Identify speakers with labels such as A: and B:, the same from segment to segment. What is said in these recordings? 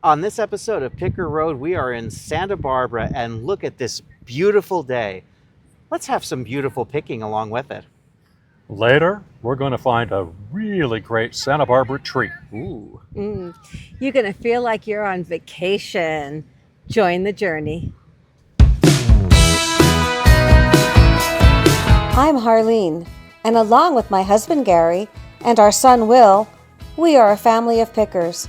A: On this episode of Picker Road, we are in Santa Barbara, and look at this beautiful day. Let's have some beautiful picking along with it.
B: Later, we're going to find a really great Santa Barbara tree.
A: Ooh.
C: You're going to feel like you're on vacation. Join the journey. I'm Harleen, and along with my husband Gary and our son Will, we are a family of pickers.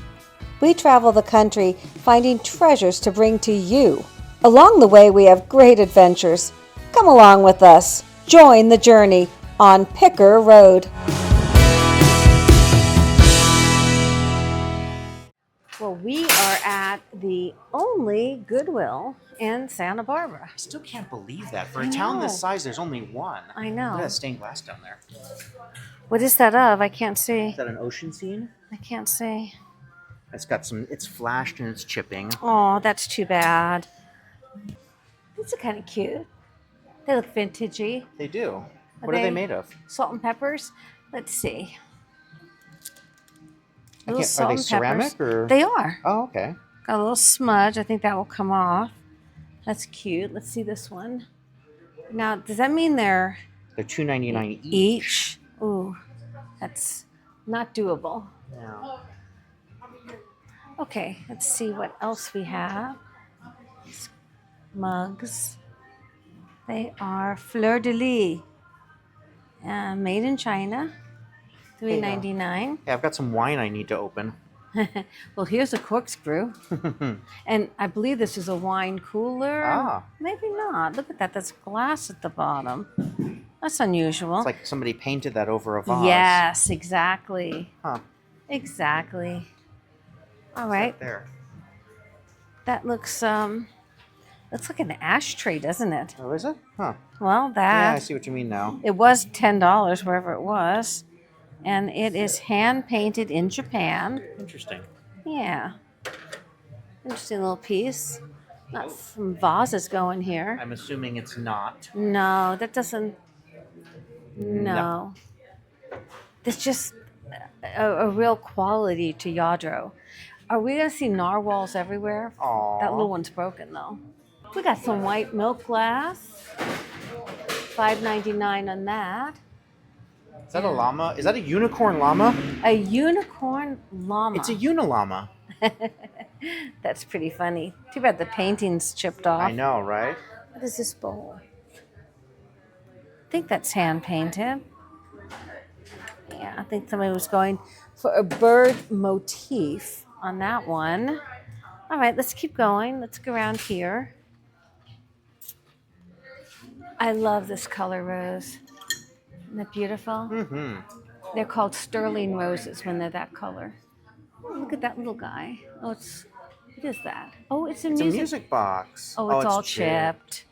C: We travel the country finding treasures to bring to you. Along the way, we have great adventures. Come along with us. Join the journey on Picker Road. Well, we are at the only Goodwill in Santa Barbara.
A: I still can't believe that. For a
C: I
A: town
C: know.
A: this size, there's only one.
C: I know.
A: Look at that stained glass down there.
C: What is that of? I can't see.
A: Is that an ocean scene?
C: I can't see.
A: It's flashed and it's chipping.
C: Oh, that's too bad. These are kind of cute. They look vintagey.
A: They do. What are they made of?
C: Salt and peppers. Let's see.
A: Are they ceramic or?
C: They are.
A: Oh, okay.
C: Got a little smudge. I think that will come off. That's cute. Let's see this one. Now, does that mean they're
A: $2.99
C: each? Ooh, that's not doable.
A: Yeah.
C: Okay, let's see what else we have. These mugs. They are fleur de lis. Made in China. $3.99.
A: Yeah, I've got some wine I need to open.
C: Well, here's a corkscrew. And I believe this is a wine cooler.
A: Ah.
C: Maybe not. Look at that. There's glass at the bottom. That's unusual.
A: It's like somebody painted that over a vase.
C: Yes, exactly.
A: Huh.
C: Exactly. All
A: What's
C: right.
A: that there?
C: That looks like an ashtray, doesn't it?
A: Oh, is it? Huh.
C: Well,
A: Yeah, I
C: that
A: see what you mean now.
C: it was $10 wherever it was. And it is hand painted in Japan.
A: Interesting.
C: Yeah. Interesting little piece. Not some vases going here.
A: I'm assuming it's not.
C: No, that doesn't. No. There's just a real quality to Yadro. Are we going to see narwhals everywhere?
A: Aw.
C: That little one's broken, though. We got some white milk glass. $5.99 on that.
A: Is that a llama? Is that a unicorn llama?
C: A unicorn llama.
A: It's a unilama.
C: That's pretty funny. Too bad the painting's chipped off.
A: I know, right?
C: What is this bowl? I think that's hand painted. Yeah, I think somebody was going for a bird motif on that one. All right, let's keep going. Let's go around here. I love this color rose. Isn't that beautiful?
A: Mm-hmm.
C: They're called sterling roses when they're that color. Oh, look at that little guy. Oh, what is that? Oh, it's a
A: music box.
C: Oh, it's all chipped.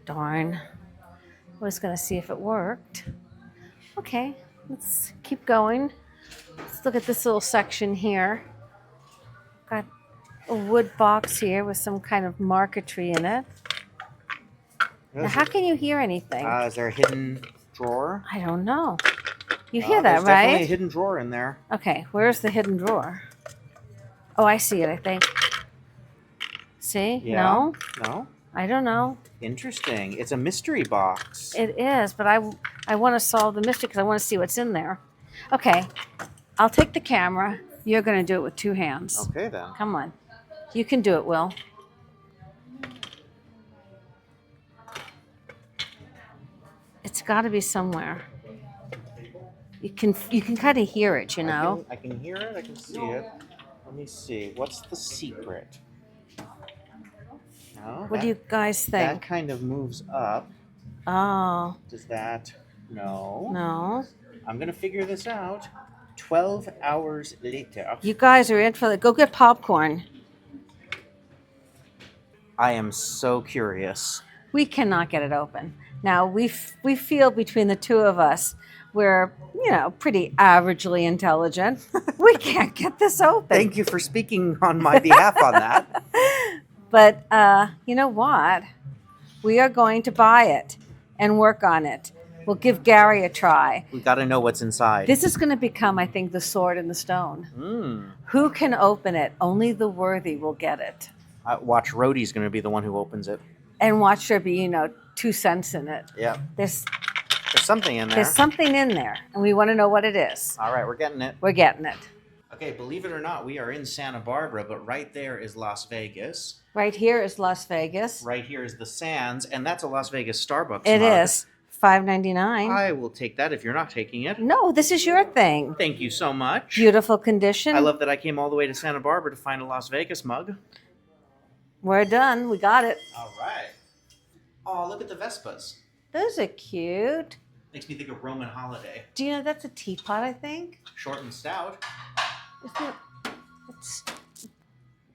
C: Darn. I was going to see if it worked. Okay, let's keep going. Let's look at this little section here. Got a wood box here with some kind of marquetry in it. Now, how can you hear anything?
A: Is there a hidden drawer?
C: I don't know. You hear that,
A: There's definitely a
C: right?
A: hidden drawer in there.
C: Okay, where's the hidden drawer? Oh, I see it, I think. See?
A: Yeah.
C: No?
A: No?
C: I don't know.
A: Interesting. It's a mystery box.
C: It is, but I want to solve the mystery because I want to see what's in there. Okay, I'll take the camera. You're going to do it with two hands.
A: Okay, then.
C: Come on. You can do it, Will. It's got to be somewhere. You can kind of hear it, you know.
A: I can hear it. I can see it. Let me see. What's the secret? No,
C: What do you guys
A: That
C: think?
A: kind of moves up.
C: Oh,
A: Does that? No.
C: no.
A: I'm going to figure this out. 12 hours later.
C: You guys are in for it. Go get popcorn.
A: I am so curious.
C: We cannot get it open. Now, we feel between the two of us, we're, pretty averagely intelligent. We can't get this open.
A: Thank you for speaking on my behalf on that.
C: But you know what? We are going to buy it and work on it. We'll give Gary a try.
A: We got to know what's inside.
C: This is going to become, I think, the sword and the stone. Who can open it? Only the worthy will get it.
A: Watch, Rhodey's going to be the one who opens it.
C: And watch there be, 2 cents in it.
A: Yep.
C: There's
A: something in there.
C: There's something in there, and we want to know what it is.
A: All right, we're getting it.
C: We're getting it.
A: Okay, believe it or not, we are in Santa Barbara, but right there is Las Vegas.
C: Right here is Las Vegas.
A: Right here is the Sands, and that's a Las Vegas Starbucks
C: It
A: mug.
C: is $5.99.
A: I will take that if you're not taking it.
C: No, this is your thing.
A: Thank you so much.
C: Beautiful condition.
A: I love that I came all the way to Santa Barbara to find a Las Vegas mug.
C: We're done. We got it.
A: All right. Oh, look at the Vespas.
C: Those are cute.
A: Makes me think of Roman holiday.
C: Do you know that's a teapot, I think?
A: Short and stout.
C: Isn't it?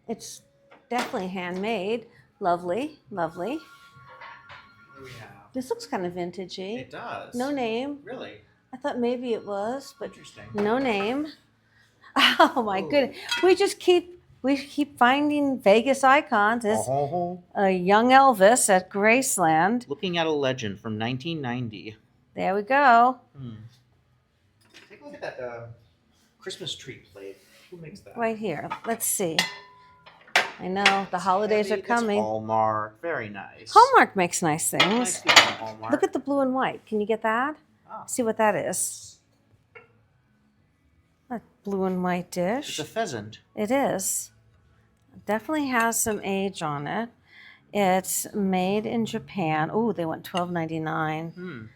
C: It's definitely handmade. Lovely, lovely.
A: Here we have.
C: This looks kind of vintagey.
A: It does.
C: No name.
A: Really?
C: I thought maybe it was, but
A: Interesting.
C: no name. Oh my goodness. We keep finding Vegas icons. It's a young Elvis at Graceland.
A: Looking at a legend from 1990.
C: There we go.
A: Take a look at that Christmas tree plate. Who makes that?
C: Right here. Let's see. I know the holidays are coming.
A: It's Hallmark. Very nice.
C: Hallmark makes nice
A: Nice
C: things.
A: people from Hallmark.
C: Look at the blue and white. Can you get that?
A: Ah.
C: See what that is. A blue and white dish.
A: It's a pheasant.
C: It is. It definitely has some age on it. It's made in Japan. Oh, they went $12.99.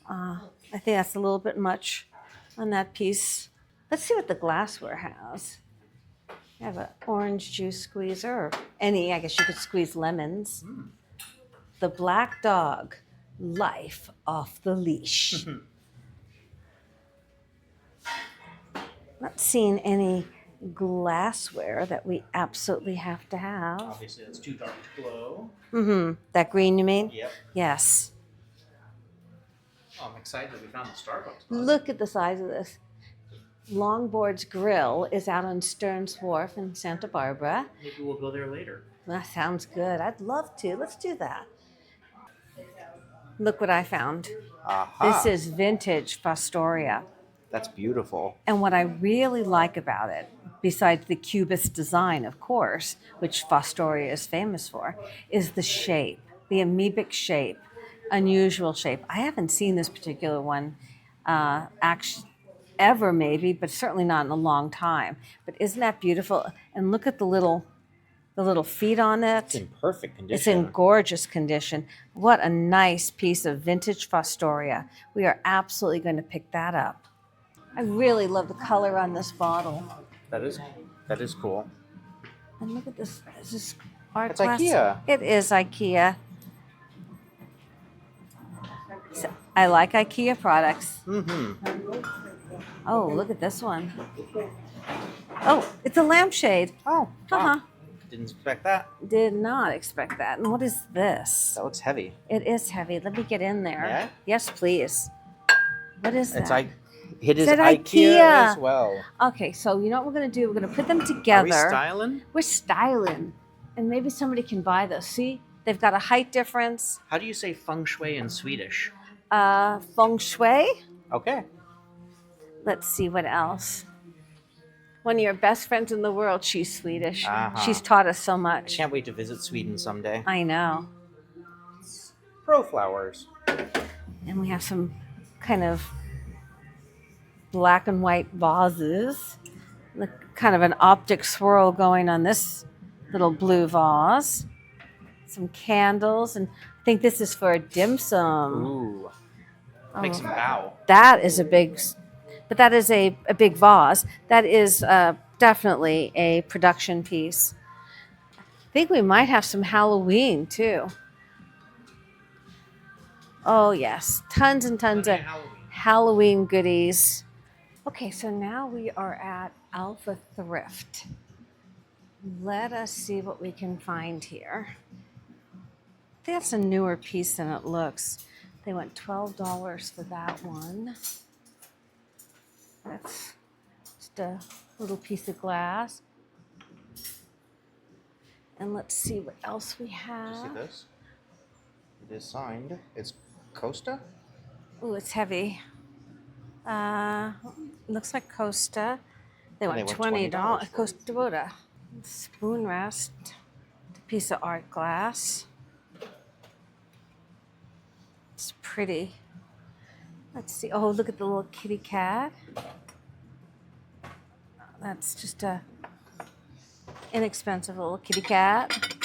C: I think that's a little bit much on that piece. Let's see what the glassware has. I have an orange juice squeezer, or any, I guess you could squeeze lemons. The Black Dog, life off the leash. Not seeing any glassware that we absolutely have to have.
A: Obviously, it's too dark to glow.
C: That green, you mean?
A: Yep.
C: Yes.
A: Oh, I'm excited that we found the Starbucks mug.
C: Look at the size of this. Longboard's Grill is out on Stearns Wharf in Santa Barbara.
A: Maybe we'll go there later.
C: That sounds good. I'd love to. Let's do that. Look what I found.
A: Aha.
C: This is vintage Fostoria.
A: That's beautiful.
C: And what I really like about it, besides the Cubist design, of course, which Fostoria is famous for, is the shape, the amoebic shape, unusual shape. I haven't seen this particular one actually ever, maybe, but certainly not in a long time. But isn't that beautiful? And look at the little feet on it.
A: It's in perfect condition.
C: It's in gorgeous condition. What a nice piece of vintage Fostoria. We are absolutely going to pick that up. I really love the color on this bottle.
A: That is cool.
C: And look at this. Is this art
A: It's
C: glass?
A: IKEA.
C: It is IKEA. So, I like IKEA products. Oh, look at this one. Oh, it's a lampshade.
A: Oh,
C: Uh-huh.
A: Didn't expect that.
C: Did not expect that. And what is this?
A: That looks heavy.
C: It is heavy. Let me get in there.
A: Yeah?
C: Yes, please. What is that?
A: It is
C: Is it
A: IKEA
C: IKEA?
A: as well.
C: Okay, so you know what we're going to do? We're going to put them together.
A: Are we styling?
C: We're styling. And maybe somebody can buy those. See? They've got a height difference.
A: How do you say feng shui in Swedish?
C: Feng shui.
A: Okay.
C: Let's see what else. One of your best friends in the world, she's Swedish.
A: Uh-huh.
C: She's taught us so much.
A: Can't wait to visit Sweden someday.
C: I know.
A: Pro flowers.
C: And we have some kind of black and white vases. Look, kind of an optic swirl going on this little blue vase. Some candles, and I think this is for a dim sum.
A: Ooh. Make some bow.
C: That is a big, but that is a big vase. That is definitely a production piece. I think we might have some Halloween too. Oh yes, tons and tons of Halloween goodies. Okay, so now we are at Alpha Thrift. Let us see what we can find here. I think that's a newer piece than it looks. They went $12 for that one. That's just a little piece of glass. And let's see what else we have.
A: See this? It is signed. It's Costa?
C: Ooh, it's heavy. Looks like Costa. They
A: And
C: want $20.
A: $20 for
C: Costa Boda. Spoon rest. Piece of art glass. It's pretty. Let's see. Oh, look at the little kitty cat. That's just a inexpensive little kitty cat.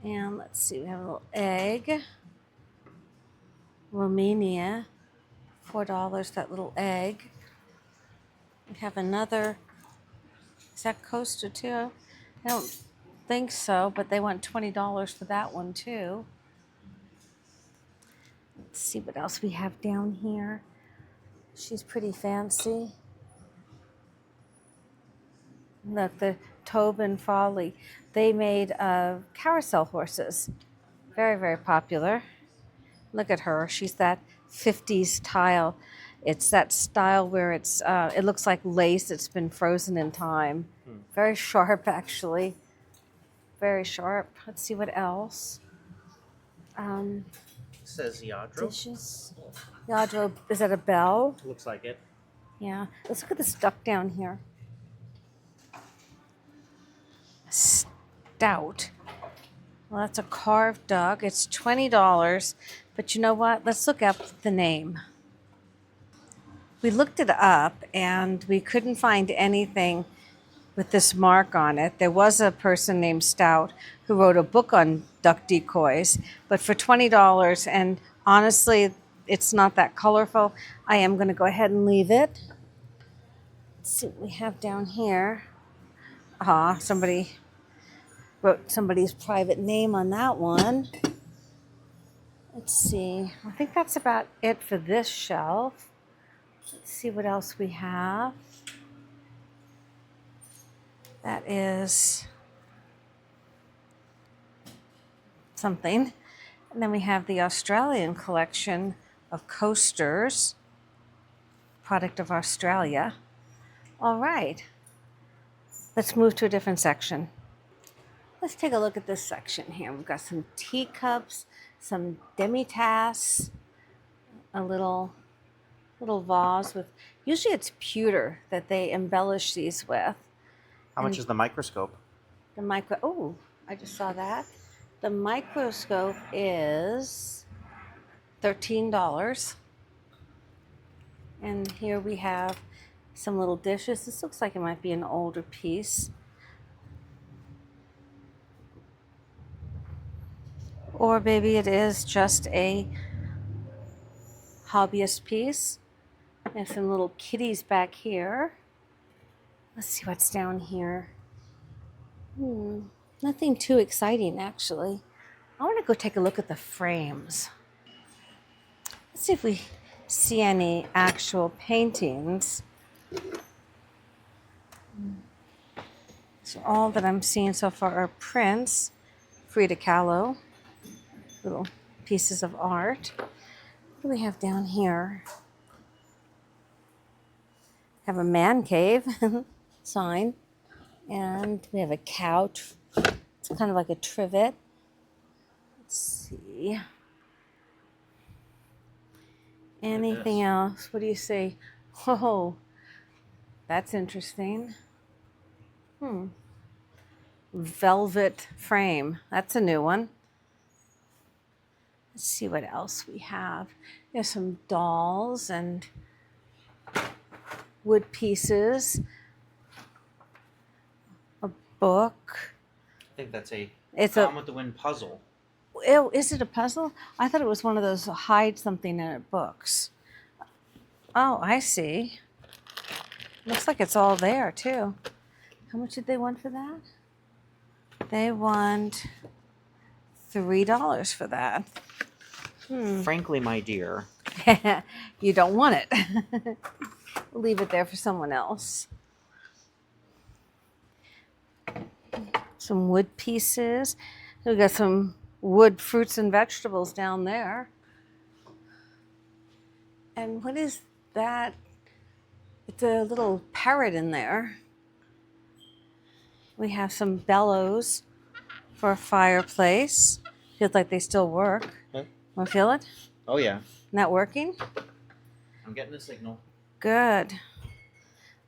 C: And let's see, we have a little egg. Romania, $4, that little egg. We have another, is that Costa too? I don't think so, but they want $20 for that one too. Let's see what else we have down here. She's pretty fancy. Look, the Tobin Folly. They made carousel horses. Very, very popular. Look at her. She's that 50s style. It's that style where it looks like lace. It's been frozen in time. Very sharp, actually. Very sharp. Let's see what else.
A: Says Yadro.
C: Dishes. Yadro, is that a bell?
A: Looks like it.
C: Yeah. Let's look at this duck down here. Stout. Well, that's a carved duck. It's $20. But you know what? Let's look up the name. We looked it up and we couldn't find anything with this mark on it. There was a person named Stout who wrote a book on duck decoys, but for $20, and honestly, it's not that colorful. I am going to go ahead and leave it. Let's see what we have down here. Somebody wrote somebody's private name on that one. Let's see. I think that's about it for this shelf. Let's see what else we have. That is something. And then we have the Australian collection of coasters, product of Australia. All right. Let's move to a different section. Let's take a look at this section here. We've got some teacups, some demi-tasse, a little vase with, usually it's pewter that they embellish these with.
A: How much is the microscope?
C: I just saw that. The microscope is $13. And here we have some little dishes. This looks like it might be an older piece. Or maybe it is just a hobbyist piece. There's some little kitties back here. Let's see what's down here. Nothing too exciting, actually. I want to go take a look at the frames. Let's see if we see any actual paintings. So all that I'm seeing so far are prints. Frida Kahlo. Little pieces of art. What do we have down here? Have a man cave sign, and we have a couch. It's kind of like a trivet. Let's see. Anything else? What do you see? Oh, that's interesting. Velvet frame. That's a new one. Let's see what else we have. There's some dolls and wood pieces. A book.
A: I think that's a
C: It's
A: Gone with the Wind puzzle.
C: Oh, is it a puzzle? I thought it was one of those hide something in it books. Oh, I see. Looks like it's all there too. How much did they want for that? They want $3 for that.
A: Frankly, my dear.
C: You don't want it. We'll leave it there for someone else. Some wood pieces. We got some wood fruits and vegetables down there. And what is that? It's a little parrot in there. We have some bellows for a fireplace. Feels like they still work.
A: Huh?
C: Want to feel it?
A: Oh, yeah.
C: Not working?
A: I'm getting the signal.
C: Good.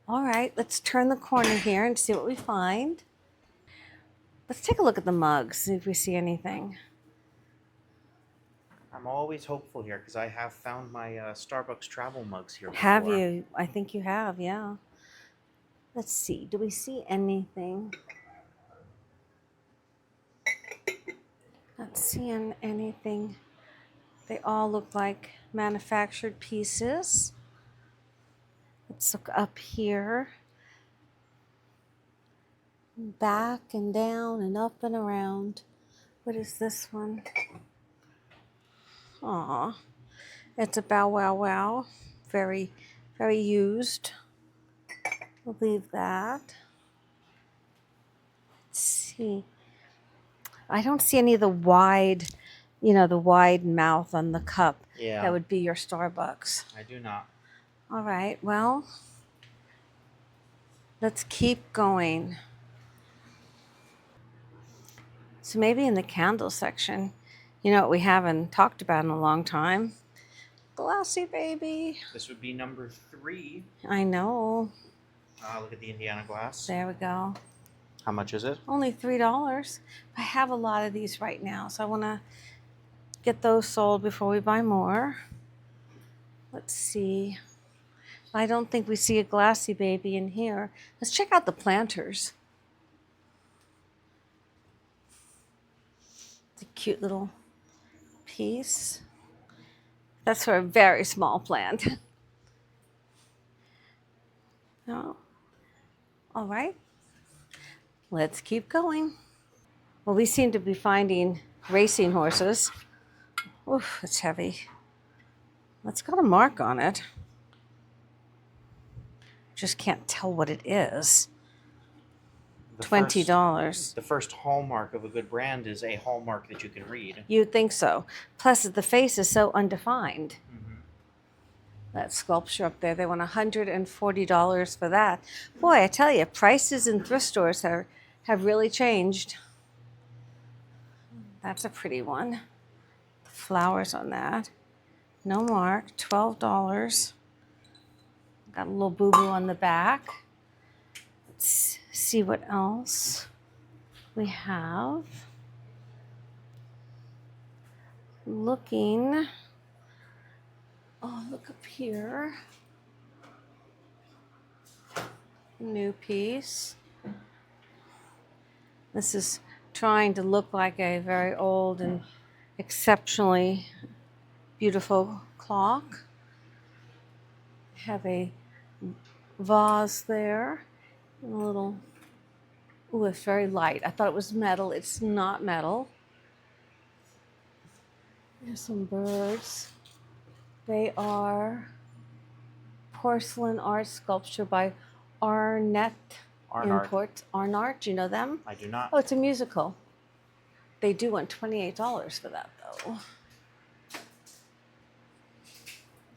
C: All right, let's turn the corner here and see what we find. Let's take a look at the mugs, see if we see anything.
A: I'm always hopeful here because I have found my Starbucks travel mugs here before.
C: Have you? I think you have, yeah. Let's see, do we see anything? Not seeing anything. They all look like manufactured pieces. Let's look up here. Back and down and up and around. What is this one? Aw, it's a Bow Wow Wow. Very, very used. We'll leave that. Let's see. I don't see any of the wide, the wide mouth on the cup.
A: Yeah.
C: That would be your Starbucks.
A: I do not.
C: All right, well, let's keep going. So maybe in the candle section, what we haven't talked about in a long time? Glassy baby.
A: This would be number 3.
C: I know.
A: Look at the Indiana glass.
C: There we go.
A: How much is it?
C: Only $3. I have a lot of these right now, so I want to get those sold before we buy more. Let's see. I don't think we see a glassy baby in here. Let's check out the planters. It's a cute little piece. That's for a very small plant. Oh. All right. Let's keep going. Well, we seem to be finding racing horses. Oof, it's heavy. It's got a mark on it. Just can't tell what it is. $20.
A: The first hallmark of a good brand is a hallmark that you can read.
C: You'd think so. Plus, the face is so undefined.
A: Mm-hmm.
C: That sculpture up there, they want $140 for that. Boy, I tell you, prices in thrift stores have really changed. That's a pretty one. The flowers on that. No mark, $12. Got a little boo-boo on the back. Let's see what else we have. Looking. Oh, look up here. New piece. This is trying to look like a very old and exceptionally beautiful clock. Have a vase there. A little, ooh, it's very light. I thought it was metal. It's not metal. There's some birds. They are porcelain art sculpture by Arnett Imports. Arnart, do you know them?
A: I do not.
C: Oh, it's a musical. They do want $28 for that, though.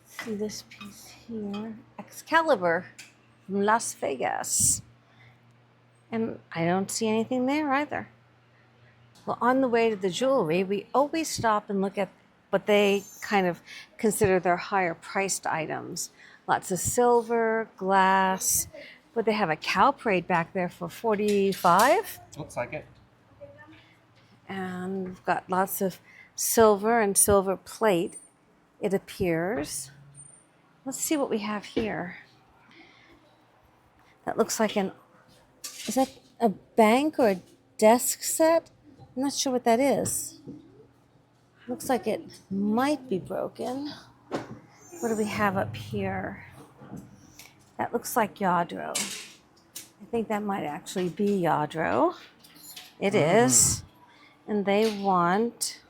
C: See this piece here. Excalibur from Las Vegas. And I don't see anything there either. Well, on the way to the jewelry, we always stop and look at what they kind of consider their higher priced items. Lots of silver, glass. But they have a cow parade back there for $45.
A: Looks like it.
C: And we've got lots of silver and silver plate, it appears. Let's see what we have here. That looks like is that a bank or a desk set? I'm not sure what that is. Looks like it might be broken. What do we have up here? That looks like Yadro. I think that might actually be Yadro. It is. And they want,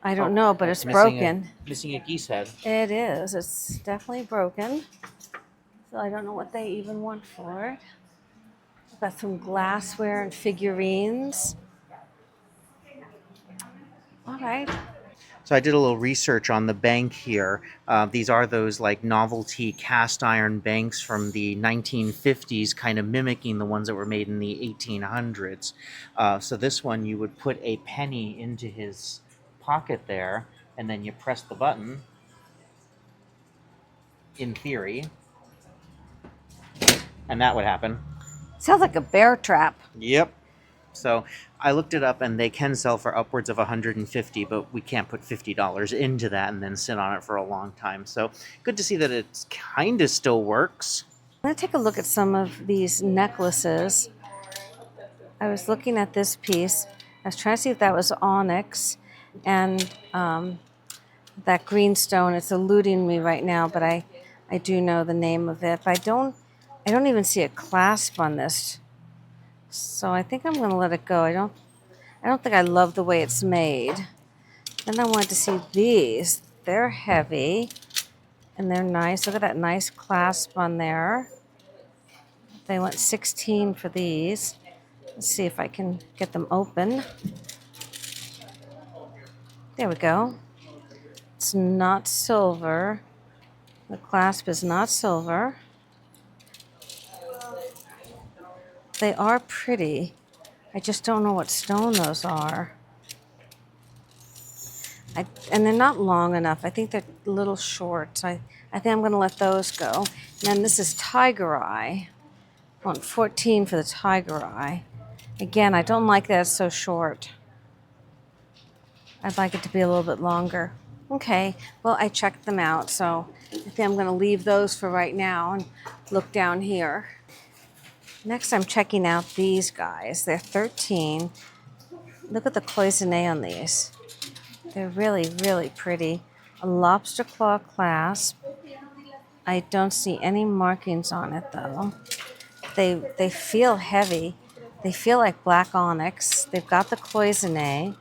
C: I don't know, but it's broken.
A: Missing a geese head.
C: It is. It's definitely broken. So I don't know what they even want for it. We've got some glassware and figurines. All right.
A: So I did a little research on the bank here. These are those like novelty cast iron banks from the 1950s, kind of mimicking the ones that were made in the 1800s. So this one, you would put a penny into his pocket there, and then you press the button, in theory, and that would happen.
C: Sounds like a bear trap.
A: Yep. So I looked it up, and they can sell for upwards of 150, but we can't put $50 into that and then sit on it for a long time. So good to see that it kind of still works.
C: I'm going to take a look at some of these necklaces. I was looking at this piece. I was trying to see if that was onyx, and that green stone. It's eluding me right now, but I do know the name of it. But I don't even see a clasp on this. So I think I'm going to let it go. I don't think I love the way it's made. Then I wanted to see these. They're heavy and they're nice. Look at that nice clasp on there. They went 16 for these. Let's see if I can get them open. There we go. It's not silver. The clasp is not silver. They are pretty. I just don't know what stone those are. And they're not long enough. I think they're a little short. I think I'm going to let those go. And then this is tiger eye. I want 14 for the tiger eye. Again, I don't like that it's so short. I'd like it to be a little bit longer. Okay, well, I checked them out, so I think I'm going to leave those for right now and look down here. Next, I'm checking out these guys. They're 13. Look at the cloisonne on these. They're really, really pretty. A lobster claw clasp. I don't see any markings on it, though. They feel heavy. They feel like black onyx. They've got the cloisonne,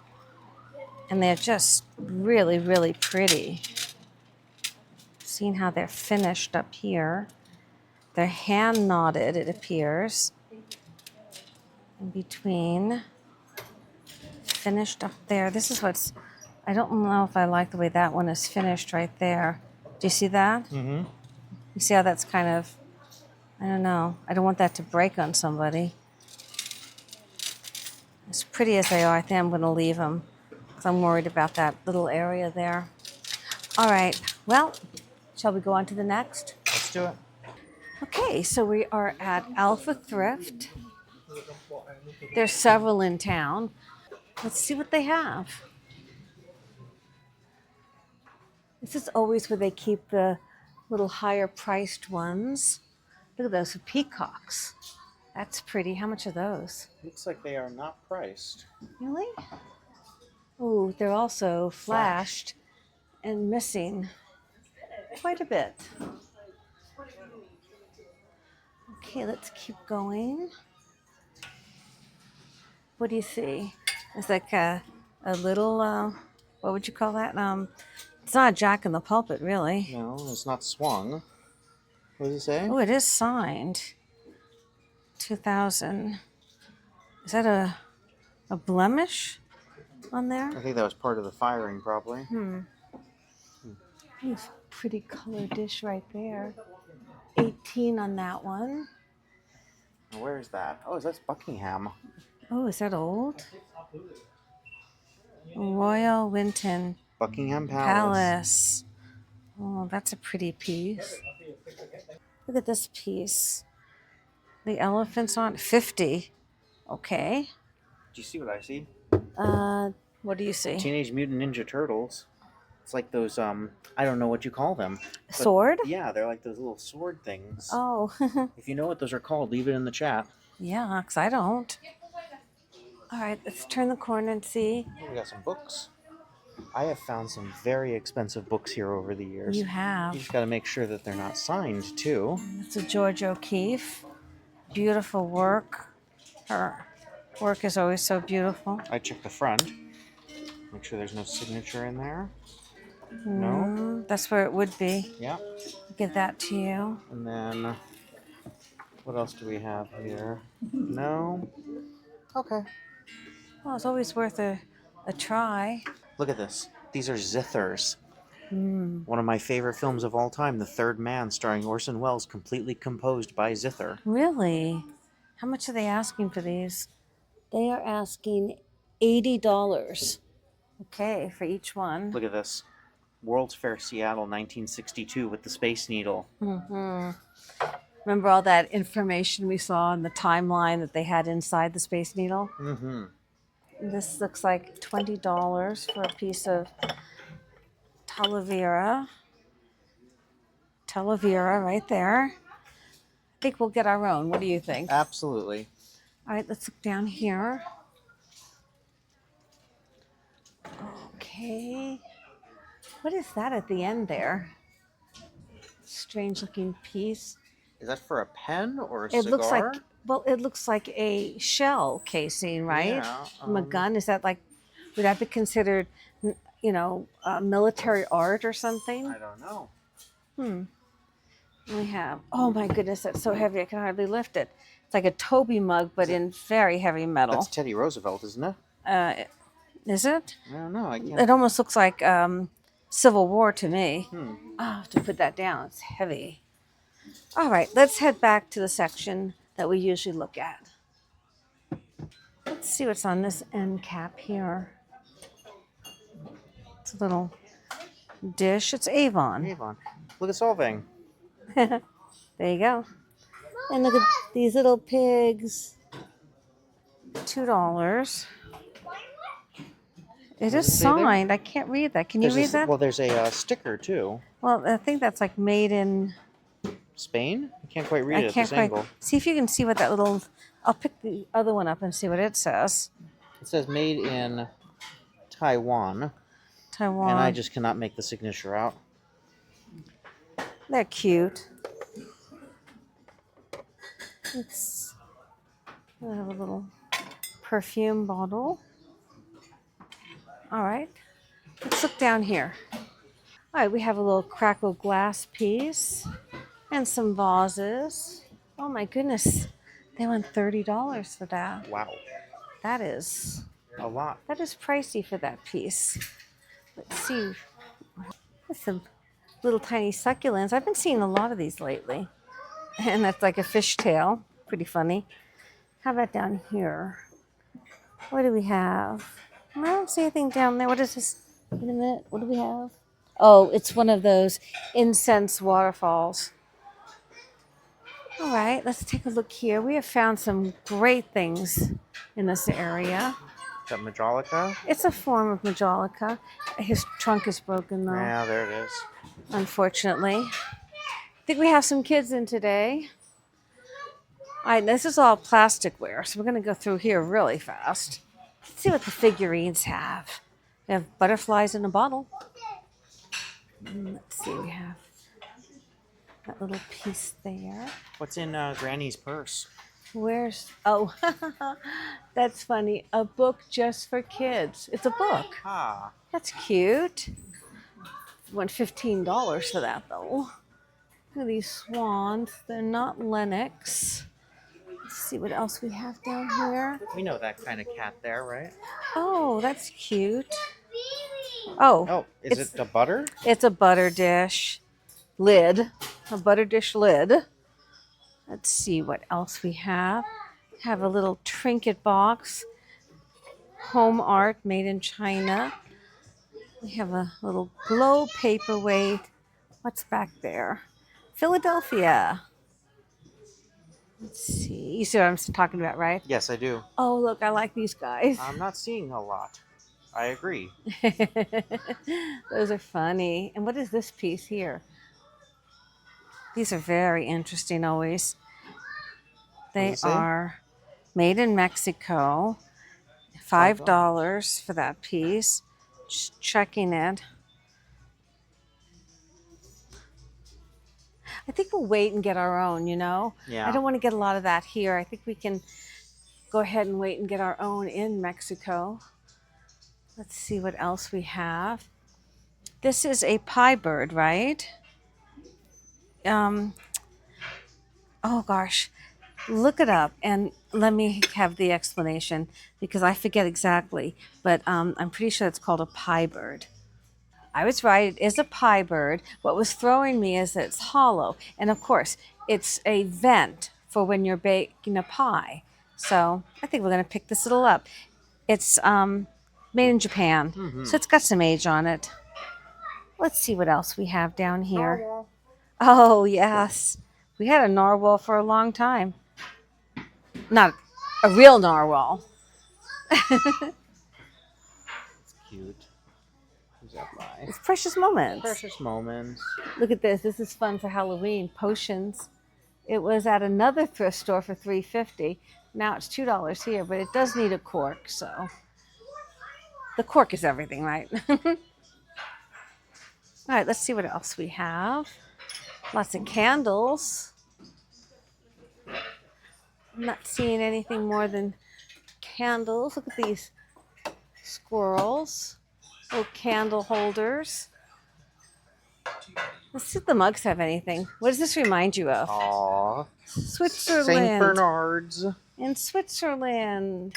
C: and they're just really, really pretty. Seeing how they're finished up here. They're hand knotted, it appears. In between. Finished up there. This is what's... I don't know if I like the way that one is finished right there. Do you see that?
A: Mm-hmm.
C: You see how that's kind of... I don't know. I don't want that to break on somebody. As pretty as they are, I think I'm going to leave them because I'm worried about that little area there. All right. Well, shall we go on to the next?
A: Let's do it.
C: Okay, so we are at Alpha Thrift. There's several in town. Let's see what they have. This is always where they keep the little higher priced ones. Look at those peacocks. That's pretty. How much are those?
A: Looks like they are not priced.
C: Really? Oh, they're also flashed and missing quite a bit. Okay, let's keep going. What do you see? It's like a little, what would you call that? It's not a Jack in the Pulpit, really.
A: No, it's not swung. What does it say?
C: Oh, it is signed. 2000. Is that a blemish on there?
A: I think that was part of the firing, probably.
C: Nice pretty color dish right there. 18 on that one.
A: Where is that? Oh, that's Buckingham.
C: Oh, is that old? Royal Winton
A: Buckingham Palace.
C: Palace. Oh, that's a pretty piece. Look at this piece. The elephant's on 50. Okay.
A: Do you see what I see?
C: What do you see?
A: Teenage Mutant Ninja Turtles. It's like those, I don't know what you call them. But
C: Sword?
A: yeah, they're like those little sword things.
C: Oh.
A: If you know what those are called, leave it in the chat.
C: Yeah, because I don't. All right, let's turn the corner and see.
A: We got some books. I have found some very expensive books here over the years.
C: You have.
A: You just got to make sure that they're not signed, too.
C: It's a George O'Keeffe. Beautiful work. Her work is always so beautiful.
A: I checked the front. Make sure there's no signature in there. No?
C: That's where it would be.
A: Yeah.
C: Give that to you.
A: And then, what else do we have here? No? Okay.
C: Well, it's always worth a try.
A: Look at this. These are zithers. One of my favorite films of all time, The Third Man, starring Orson Welles, completely composed by zither.
C: Really? How much are they asking for these? They are asking $80. Okay, for each one.
A: Look at this. World's Fair Seattle, 1962, with the Space Needle.
C: Remember all that information we saw in the timeline that they had inside the Space Needle?
A: Mm-hmm.
C: This looks like $20 for a piece of Talavera. Talavera right there. I think we'll get our own. What do you think?
A: Absolutely.
C: All right, let's look down here. Okay. What is that at the end there? Strange looking piece.
A: Is that for a pen or a
C: It looks like,
A: cigar?
C: well, it looks like a shell casing, right?
A: Yeah.
C: From a gun. Is that like, would that be considered, military art or something?
A: I don't know.
C: We have, oh my goodness, that's so heavy I can hardly lift it. It's like a Toby mug, but in very heavy metal.
A: That's Teddy Roosevelt, isn't it?
C: Is it?
A: I don't know. I can't.
C: It almost looks like Civil War to me.
A: Hmm.
C: Oh, I have to put that down. It's heavy. All right, let's head back to the section that we usually look at. Let's see what's on this end cap here. It's a little dish. It's Avon.
A: Avon. Look at Solvang.
C: There you go. And look at these little pigs. $2. It
A: does it
C: is
A: say there?
C: signed. I can't read that. Can you read that?
A: Well, there's a sticker too.
C: Well, I think that's like made in.
A: Spain? I can't quite read
C: I
A: it at
C: can't
A: this
C: quite
A: angle.
C: see if you can see what that little. I'll pick the other one up and see what it says.
A: It says made in Taiwan,
C: Taiwan.
A: and I just cannot make the signature out.
C: They're cute. I have a little perfume bottle. All right. Let's look down here. All right, we have a little crackle glass piece and some vases. Oh my goodness. They want $30 for that.
A: Wow,
C: That is
A: a lot.
C: pricey for that piece. Let's see. There's some little tiny succulents. I've been seeing a lot of these lately. And that's like a fishtail. Pretty funny. How about down here? What do we have? I don't see anything down there. What is this? Wait a minute. What do we have? Oh, it's one of those incense waterfalls. All right, let's take a look here. We have found some great things in this area.
A: Is that Majolica?
C: It's a form of Majolica. His trunk is broken though,
A: Yeah, there it is.
C: unfortunately. I think we have some kids in today. All right, this is all plasticware, so we're going to go through here really fast. Let's see what the figurines have. We have butterflies in a bottle. Let's see, we have that little piece there.
A: What's in Granny's purse?
C: Where's, oh, that's funny. A book just for kids. It's a book.
A: Ah,
C: That's cute. Went $15 for that though. Look at these swans. They're not Lennox. Let's see what else we have down here.
A: we know that kind of cat there, right?
C: Oh, that's cute. Oh,
A: Oh, is it a butter?
C: it's a butter dish lid. A butter dish lid. Let's see what else we have. Have a little trinket box. Home art made in China. We have a little glow paperweight. What's back there? Philadelphia. Let's see. You see what I'm talking about, right?
A: Yes, I do.
C: Oh, look, I like these guys.
A: I'm not seeing a lot. I agree.
C: Those are funny. And what is this piece here? These are very interesting always. They
A: does it say?
C: are made in Mexico. $5 for that piece. Just checking it. I think we'll wait and get our own, you know?
A: Yeah.
C: I don't want to get a lot of that here. I think we can go ahead and wait and get our own in Mexico. Let's see what else we have. This is a pie bird, right? Oh gosh, look it up and let me have the explanation because I forget exactly, but I'm pretty sure it's called a pie bird. I was right, it is a pie bird. What was throwing me is that it's hollow. And of course, it's a vent for when you're baking a pie. So I think we're gonna pick this little up. It's made in Japan, so it's got some age on it. Let's see what else we have down here. Oh, yes. We had a narwhal for a long time. Not a real narwhal.
A: Cute. Who's that by?
C: It's precious moments.
A: Precious moments.
C: Look at this. This is fun for Halloween. Potions. It was at another thrift store for $3.50. Now it's $2 here, but it does need a cork, so the cork is everything, right? All right, let's see what else we have. Lots of candles. I'm not seeing anything more than candles. Look at these squirrels. Little candle holders. Let's see if the mugs have anything. What does this remind you of?
A: Aww.
C: Switzerland.
A: St. Bernards.
C: In Switzerland.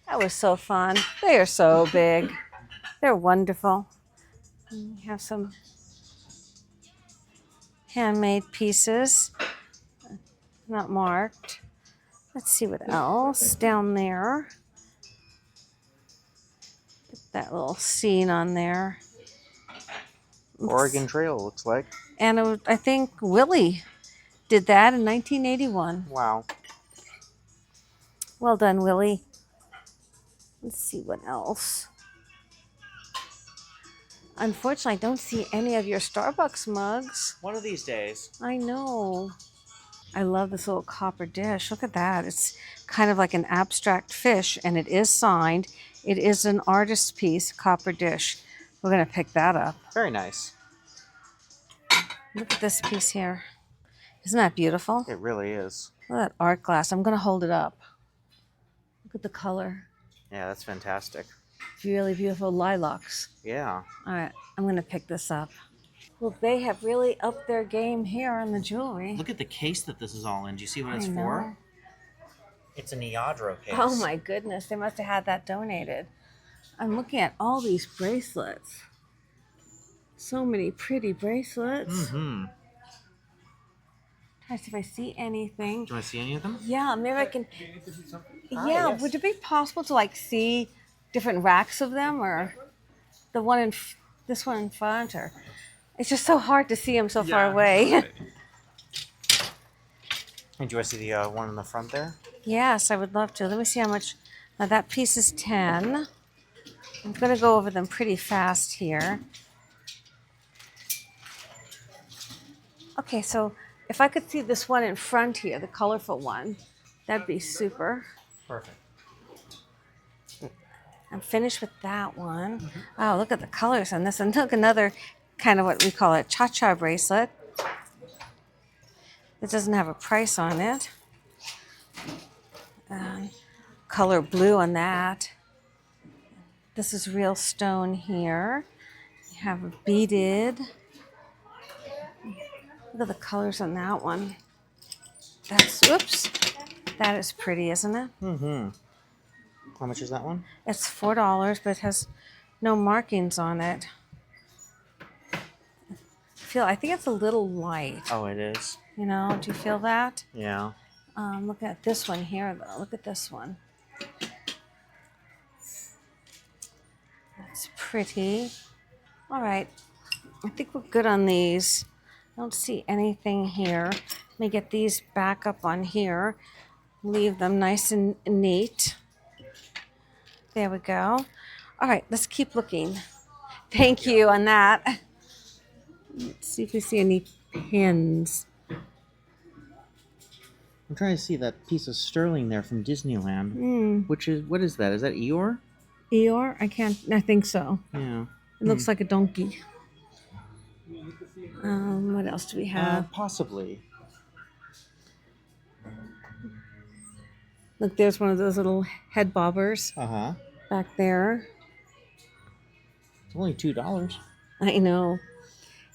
C: That was so fun. They are so big. They're wonderful. And we have some handmade pieces. Not marked. Let's see what else down there. Get that little scene on there.
A: Oregon Trail, looks like.
C: And I think Willie did that in 1981.
A: Wow.
C: Well done, Willie. Let's see what else. Unfortunately, I don't see any of your Starbucks mugs.
A: One of these days.
C: I know. I love this little copper dish. Look at that. It's kind of like an abstract fish, and it is signed. It is an artist's piece, copper dish. We're going to pick that up.
A: Very nice.
C: Look at this piece here. Isn't that beautiful?
A: It really is.
C: Look at that art glass. I'm going to hold it up. Look at the color.
A: Yeah, that's fantastic.
C: Really beautiful lilacs.
A: Yeah.
C: All right, I'm going to pick this up. Well, they have really upped their game here on the jewelry.
A: Look at the case that this is all in. Do you see what it's
C: I know.
A: for? It's a Niagara case.
C: Oh my goodness, they must have had that donated. I'm looking at all these bracelets. So many pretty bracelets.
A: Mm-hmm.
C: Trying to see if I see anything.
A: Do you want to see any of them?
C: Yeah, maybe I can.
A: Ah,
C: Yeah,
A: yes.
C: would it be possible to like see different racks of them, or the one in this one in front, or it's just so hard to see them so far away.
A: And do you want to see the one in the front there?
C: Yes, I would love to. Let me see how much. Now that piece is 10. I'm going to go over them pretty fast here. Okay, so if I could see this one in front here, the colorful one, that'd be super.
A: Perfect.
C: I'm finished with that one. Oh, look at the colors on this. And look, another kind of what we call a cha-cha bracelet. It doesn't have a price on it. Color blue on that. This is real stone here. You have a beaded. Look at the colors on that one. That's, whoops. That is pretty, isn't it?
A: Mm-hmm. How much is that one?
C: It's $4, but it has no markings on it. I think it's a little light.
A: Oh, it is.
C: You know, do you feel that?
A: Yeah.
C: Look at this one here, though. Look at this one. That's pretty. All right. I think we're good on these. I don't see anything here. Let me get these back up on here. Leave them nice and neat. There we go. All right, let's keep looking. Thank you on that. Let's see if we see any pins.
A: I'm trying to see that piece of sterling there from Disneyland. Which is, what is that? Is that Eeyore?
C: Eeyore? I think so.
A: Yeah.
C: It looks like a donkey. What else do we have?
A: Possibly.
C: Look, there's one of those little head bobbers
A: Uh-huh.
C: back there.
A: It's only $2.
C: I know.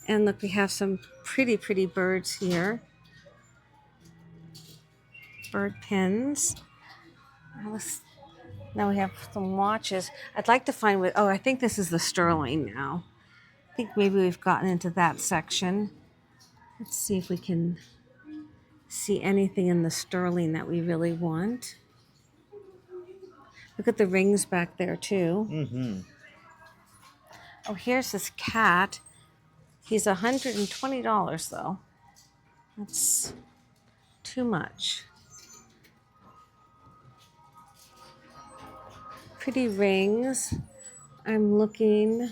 C: And look, we have some pretty, pretty birds here. Bird pins. Now we have some watches. I'd like to find what, oh, I think this is the sterling now. I think maybe we've gotten into that section. Let's see if we can see anything in the sterling that we really want. Look at the rings back there too.
A: Mm-hmm.
C: Oh, here's this cat. He's $120 though. That's too much. Pretty rings. I'm looking.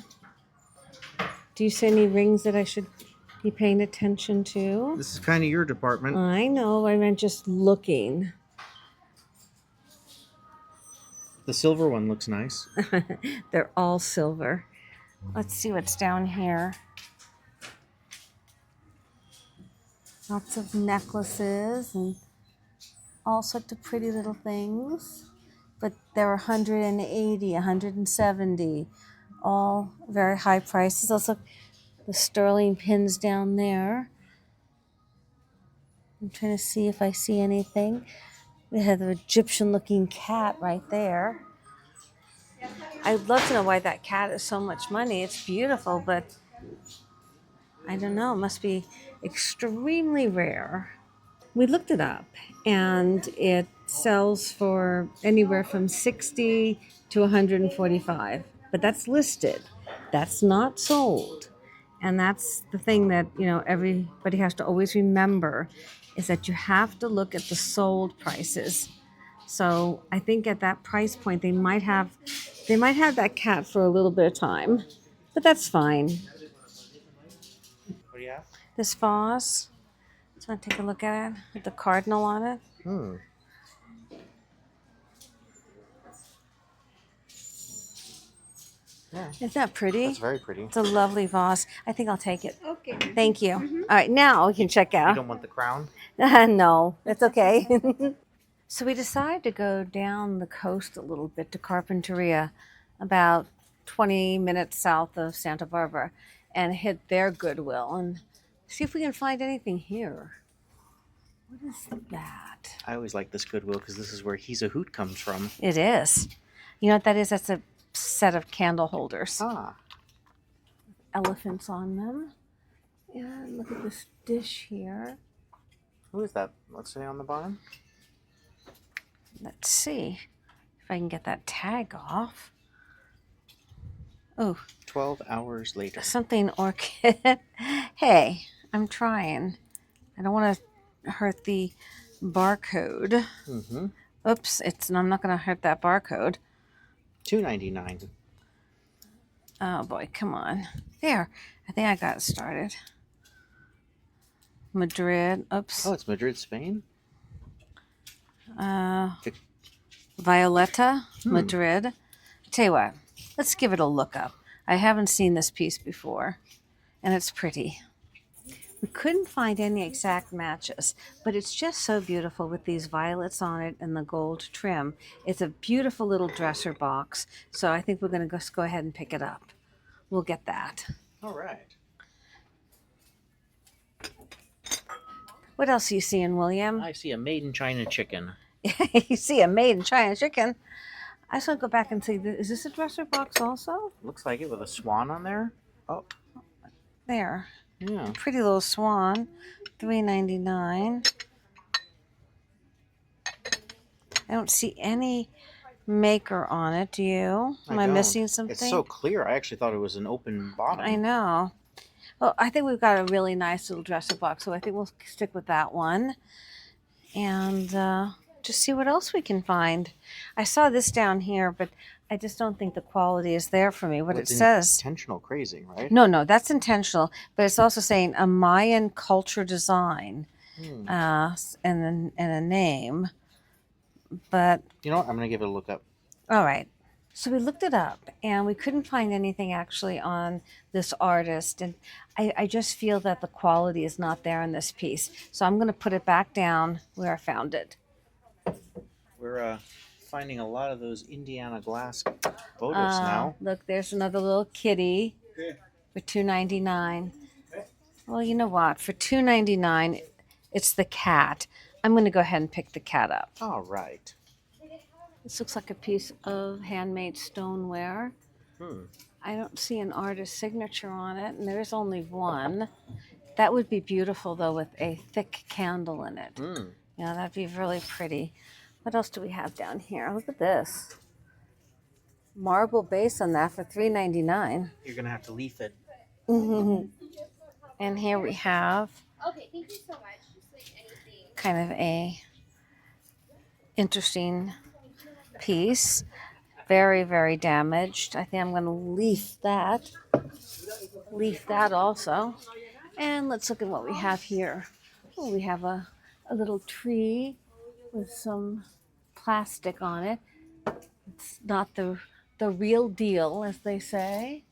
C: Do you see any rings that I should be paying attention to?
A: This is kind of your department.
C: I know, I meant just looking.
A: The silver one looks nice.
C: They're all silver. Let's see what's down here. Lots of necklaces and all sorts of pretty little things. But they're 180, 170, all very high prices. Also, the sterling pins down there. I'm trying to see if I see anything. We have the Egyptian-looking cat right there. I'd love to know why that cat is so much money. It's beautiful, but I don't know. It must be extremely rare. We looked it up, and it sells for anywhere from 60 to 145. But that's listed. That's not sold. And that's the thing that, everybody has to always remember is that you have to look at the sold prices. So I think at that price point they might have that cat for a little bit of time. But that's fine.
A: What do you have?
C: This vase. Just want to take a look at it with the cardinal on it.
A: Yeah.
C: Isn't that pretty?
A: That's very pretty.
C: It's a lovely vase. I think I'll take it. Okay. Thank you. All right, now we can check
A: You
C: out.
A: don't want the crown?
C: No, it's okay. So we decided to go down the coast a little bit to Carpinteria, about 20 minutes south of Santa Barbara, and hit their Goodwill and see if we can find anything here. What is that?
A: I always like this Goodwill because this is where He's a Hoot comes from.
C: It is. You know what that is? That's a set of candle holders.
A: Ah.
C: Elephants on them. And look at this dish here.
A: Who is that? What's it on the bottom?
C: Let's see if I can get that tag off. Oh,
A: 12 hours later.
C: something orchid. Hey, I'm trying. I don't want to hurt the barcode.
A: Mm-hmm.
C: Oops, I'm not going to hurt that barcode.
A: $2.99.
C: Oh boy, come on. There, I think I got it started. Madrid. Oops.
A: Oh, it's Madrid, Spain?
C: Violetta, Madrid. Tell you what, let's give it a look up. I haven't seen this piece before, and it's pretty. We couldn't find any exact matches, but it's just so beautiful with these violets on it and the gold trim. It's a beautiful little dresser box, so I think we're going to just go ahead and pick it up. We'll get that.
A: All right.
C: What else are you seeing, William?
A: I see a made in China chicken.
C: You see a Made in China chicken. I just want to go back and see, is this a dresser box also?
A: Looks like it with a swan on there. Oh,
C: There.
A: yeah.
C: Pretty little swan. $3.99. I don't see any maker on it. Do you? Am I
A: don't.
C: missing something?
A: It's so clear. I actually thought it was an open bottom.
C: I know. Well, I think we've got a really nice little dresser box, so I think we'll stick with that one. And just see what else we can find. I saw this down here, but I just don't think the quality is there for me. What it says.
A: Intentional crazy, right?
C: No, that's intentional. But it's also saying a Mayan culture design and a name. But
A: You know what? I'm going to give it a look up.
C: all right. So we looked it up, and we couldn't find anything actually on this artist. And I just feel that the quality is not there in this piece. So I'm going to put it back down where I found it.
A: We're finding a lot of those Indiana glass photos now.
C: Look, there's another little kitty for $2.99. Well, you know what? For $2.99, it's the cat. I'm going to go ahead and pick the cat up.
A: All right.
C: This looks like a piece of handmade stoneware. I don't see an artist's signature on it, and there is only one. That would be beautiful, though, with a thick candle in it. Yeah, that'd be really pretty. What else do we have down here? Look at this. Marble base on that for $3.99.
A: You're going to have to leaf it.
C: And here we have
D: Okay, thank you so much.
C: kind of a interesting piece. Very, very damaged. I think I'm going to leaf that. Leaf that also. And let's look at what we have here. Oh, we have a little tree with some plastic on it. It's not the real deal, as they say.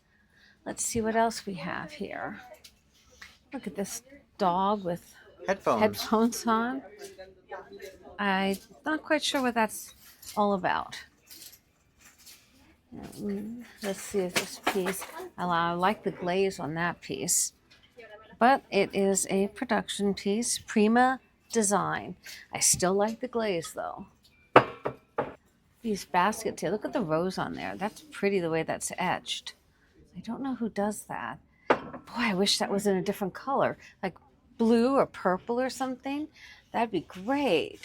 C: Let's see what else we have here. Look at this dog with headphones on. I'm not quite sure what that's all about. Let's see if this piece, I like the glaze on that piece, but it is a production piece, Prima Design. I still like the glaze though. These baskets here, look at the rose on there. That's pretty the way that's etched. I don't know who does that. Boy, I wish that was in a different color, like blue or purple or something. That'd be great.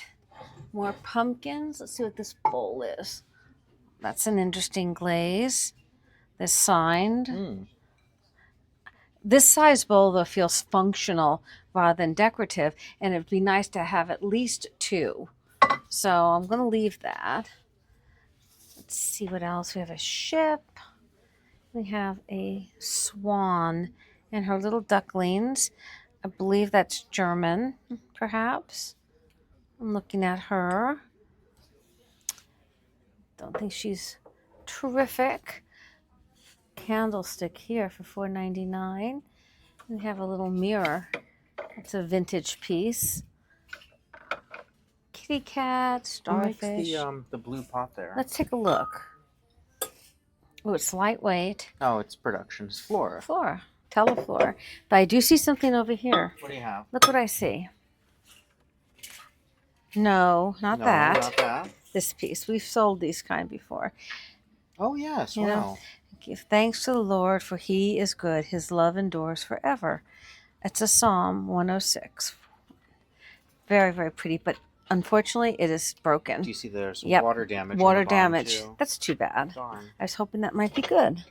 C: More pumpkins. Let's see what this bowl is. That's an interesting glaze. This signed. This size bowl, though, feels functional rather than decorative, and it'd be nice to have at least two. So I'm going to leave that. Let's see what else. We have a ship. We have a swan and her little ducklings. I believe that's German, perhaps. I'm looking at her. Don't think she's terrific. Candlestick here for $4.99. We have a little mirror. It's a vintage piece. Kitty cat, starfish.
A: Who makes the blue pot there?
C: Let's take a look. Oh, it's lightweight.
A: Oh, it's production. It's Flora.
C: Flora. Teleflora. But I do see something over here.
A: What do you have?
C: Look what I see. No, not that.
A: Not that.
C: This piece. We've sold these kind before.
A: Oh, yes.
C: You
A: Wow.
C: know, give thanks to the Lord, for he is good. His love endures forever. It's a Psalm 106. Very, very pretty, but unfortunately it is broken.
A: Do you see there's
C: Yep.
A: water damage?
C: Water
A: on the bottom,
C: damage.
A: too?
C: That's too bad.
A: Darn.
C: I was hoping that might be good.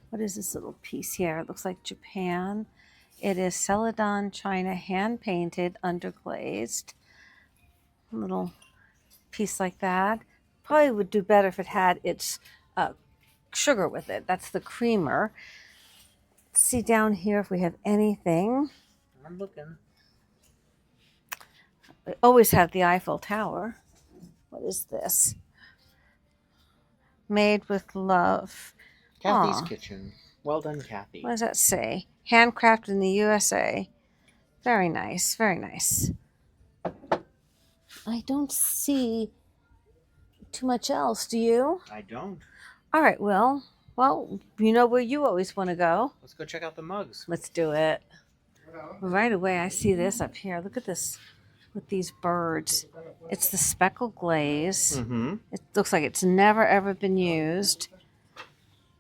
C: What is this little piece here? It looks like Japan. It is Celadon China, hand painted, underglazed. A little piece like that. Probably would do better if it had its sugar with it. That's the creamer. Let's see down here if we have anything.
A: I'm looking.
C: We always have the Eiffel Tower. What is this? Made with love.
A: Kathy's
C: Aw.
A: Kitchen. Well done, Kathy.
C: What does that say? Handcrafted in the USA. Very nice, very nice. I don't see too much else, do you?
A: I don't.
C: All right, well, you know where you always want to go.
A: Let's go check out the mugs.
C: Let's do it. Right away, I see this up here. Look at this with these birds. It's the speckle glaze.
A: Mm-hmm.
C: It looks like it's never, ever been used.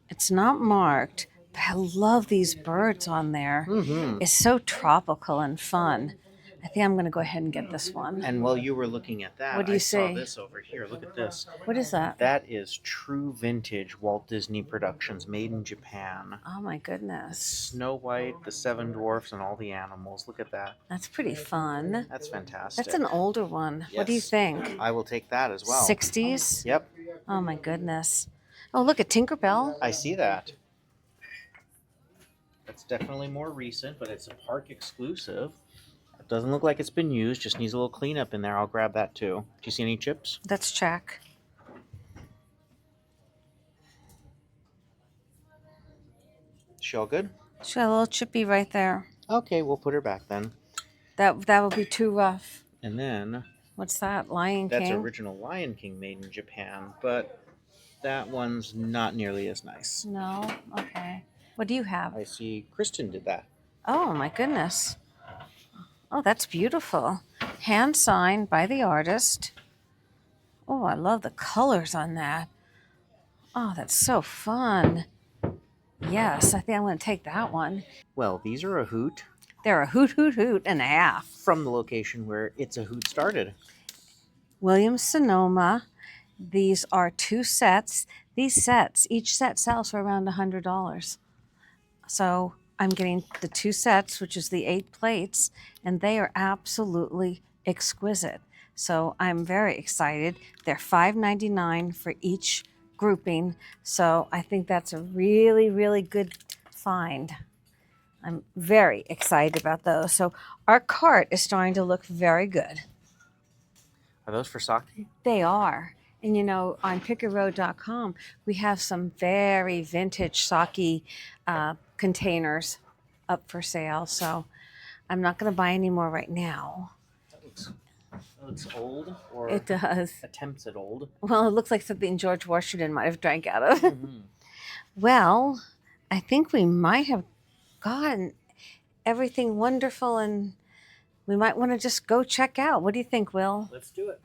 C: It's not marked, but I love these birds on there.
A: Mm-hmm.
C: It's so tropical and fun. I think I'm going to go ahead and get this one.
A: And while you were looking at that,
C: What do you
A: I saw
C: see?
A: this over here. Look at this.
C: What is that?
A: That is true vintage Walt Disney Productions, made in Japan.
C: Oh my goodness.
A: Snow White, the Seven Dwarfs, and all the animals. Look at that.
C: That's pretty fun.
A: That's fantastic.
C: That's an older one. What do you
A: Yes.
C: think?
A: I will take that as well.
C: 60s?
A: Yep,
C: Oh my goodness. Oh, look at Tinkerbell.
A: I see that. That's definitely more recent, but it's a park exclusive. It doesn't look like it's been used, just needs a little cleanup in there. I'll grab that too. Do you see any chips?
C: Let's check.
A: She all good?
C: She got a little chippy right there.
A: Okay, we'll put her back then.
C: That would be too rough.
A: And then
C: What's that? Lion
A: that's
C: King?
A: original Lion King made in Japan, but that one's not nearly as nice.
C: No? Okay. What do you have?
A: I see Kristen did that.
C: Oh my goodness. Oh, that's beautiful. Hand signed by the artist. Oh, I love the colors on that. Oh, that's so fun. Yes, I think I'm going to take that one.
A: Well, these are a hoot
C: They're a hoot, hoot, hoot and a half.
A: from the location where It's a Hoot started.
C: Williams Sonoma. These are two sets. These sets, each set sells for around $100. So I'm getting the two sets, which is the 8 plates, and they are absolutely exquisite. So I'm very excited. They're $5.99 for each grouping. So I think that's a really, really good find. I'm very excited about those. So our cart is starting to look very good.
A: Are those for sake?
C: They are. And you know, on pickerroad.com, we have some very vintage sake containers up for sale. So I'm not going to buy any more right now.
A: That looks old, or
C: It does.
A: attempts at old.
C: Well, it looks like something George Washington might have drank out of.
A: Mm-hmm.
C: Well, I think we might have gotten everything wonderful, and we might want to just go check out. What do you think, Will?
A: Let's do it.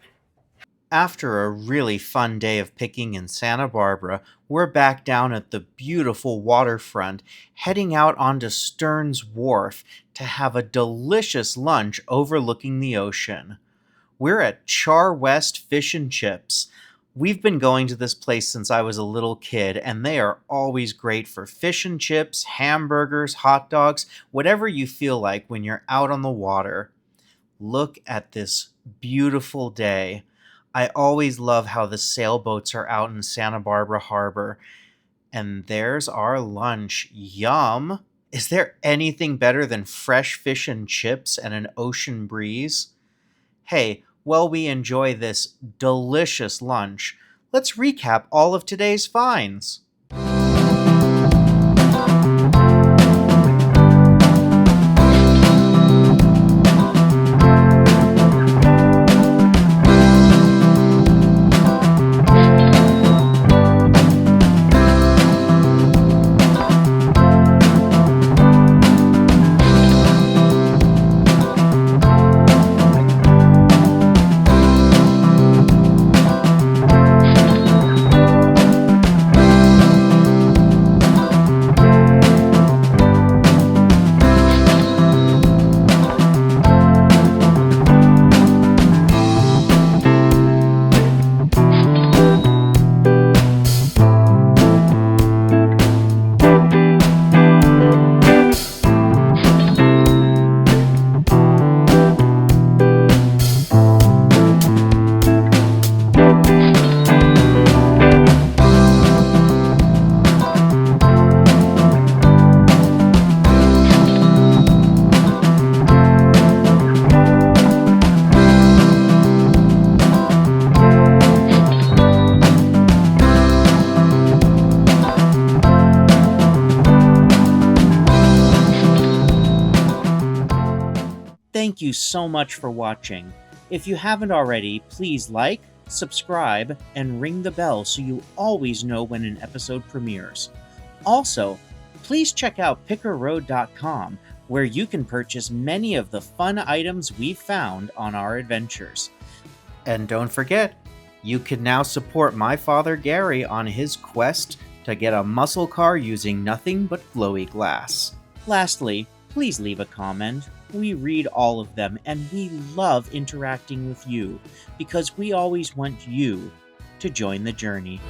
A: After a really fun day of picking in Santa Barbara, we're back down at the beautiful waterfront, heading out onto Stearns Wharf to have a delicious lunch overlooking the ocean. We're at Char West Fish and Chips. We've been going to this place since I was a little kid, and they are always great for fish and chips, hamburgers, hot dogs, whatever you feel like when you're out on the water. Look at this beautiful day. I always love how the sailboats are out in Santa Barbara Harbor. And there's our lunch. Yum! Is there anything better than fresh fish and chips and an ocean breeze? Hey, while we enjoy this delicious lunch, let's recap all of today's finds. Thank you so much for watching. If you haven't already, please like, subscribe, and ring the bell so you always know when an episode premieres. Also, please check out pickerroad.com, where you can purchase many of the fun items we've found on our adventures. And don't forget, you can now support my father Gary on his quest to get a muscle car using nothing but glowy glass. Lastly, please leave a comment. We read all of them, and we love interacting with you because we always want you to join the journey.